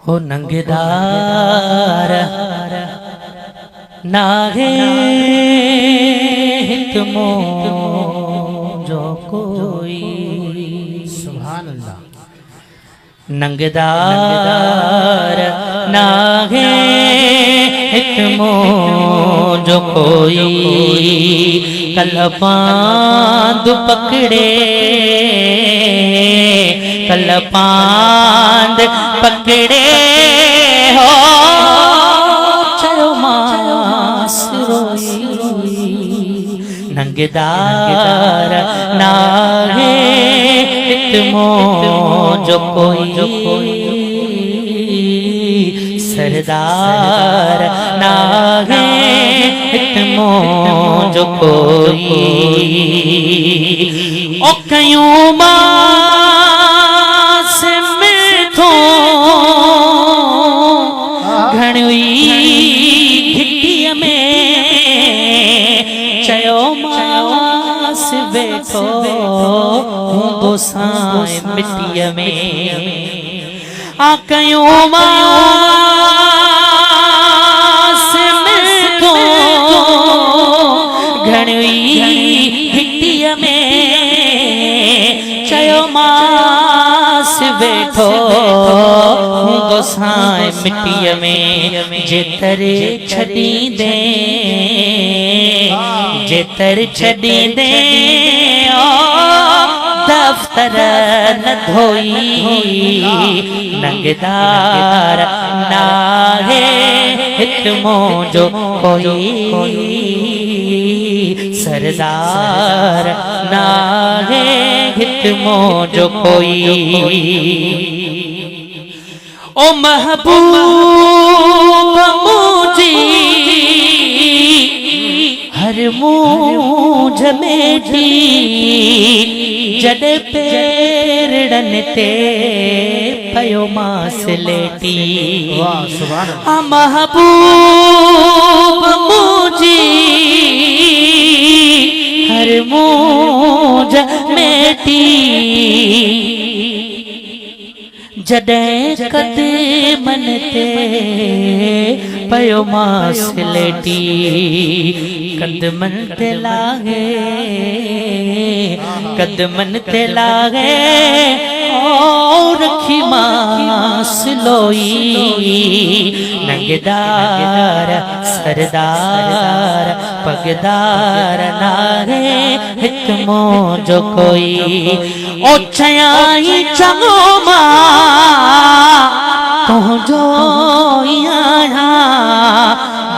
हो नंगदार नागे हितमो जो कोई। सुभान अल्लाह। नंगदार नागे हितमो जो कोई। कलपांद पकड़े कलपांद पकड़े हो चलो मास रोई। नंगदार नागे हितमो जो कोई। सरदार नागे हितमो जो कोई। ओ कयूं मास मिठो घणुई घिटीअ में चयो मास वेठो हूंदो साए मिटीअ में। आ कयूं मास मिठो घणुई घिटीअ में चयो मास वेठो हूंदो साए मिटीअ में। जेतरे छॾींदे जेतर छॾींदे दफ्तर न धोई। नंगदार नागे हितमो जो कोई। सरदार नागे हितमो जो कोई। ओ महबूब मुझी हर मूंझ में थी जड पेरड़न ते पयो मास लेटी। महबूब मुझी हर मूंझ में थी जॾहिं कदमन ते पयो मास लेटी। कदमन ते लागे कदमन ते लागे ओ रखी मास लोई। नंगदार सरदार पगदार नागे हितमो जो कोई। ओ चयाई चङो तुझो आया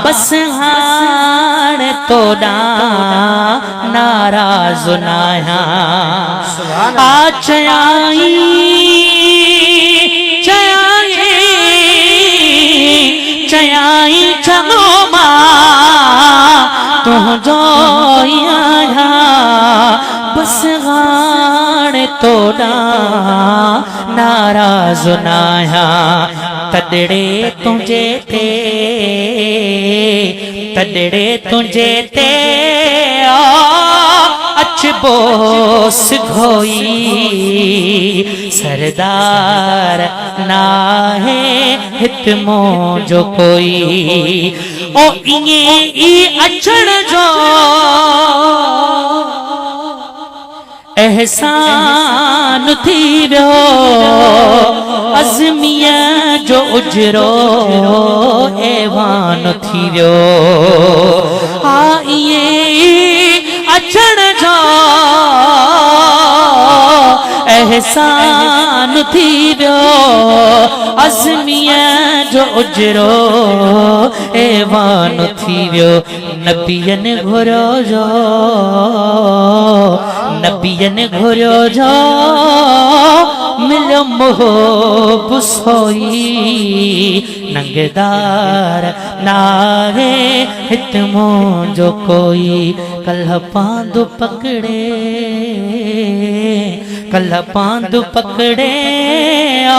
बस हाण तोड़ा नाराज नाया। आ चयाई चयाई चयाई चङो तुझो आया बस हाण तोड़ा नाराज नाया। तदड़े तुझे ते अच बोस घोई। सरदार नाहे हितमो जो कोई। ओ इए ई अचण जो एहसान थी वियो अज़मिया जो उजरो ऐवान थी वियो। आइए अचण जो एहसान थी वियो अज़मिया जो उजरो ऐवान थी वियो। नबियन घुरो जो नबियन घुरो जो मिलो मोहब सोई। नंगदार नागे हितमो जो कोई। कल पांदु पकड़े ओ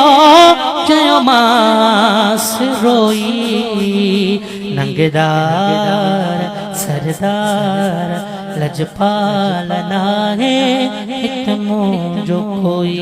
चयो मास रोई। नंगदार सरदार लजपाल नागे हितमो जो कोई।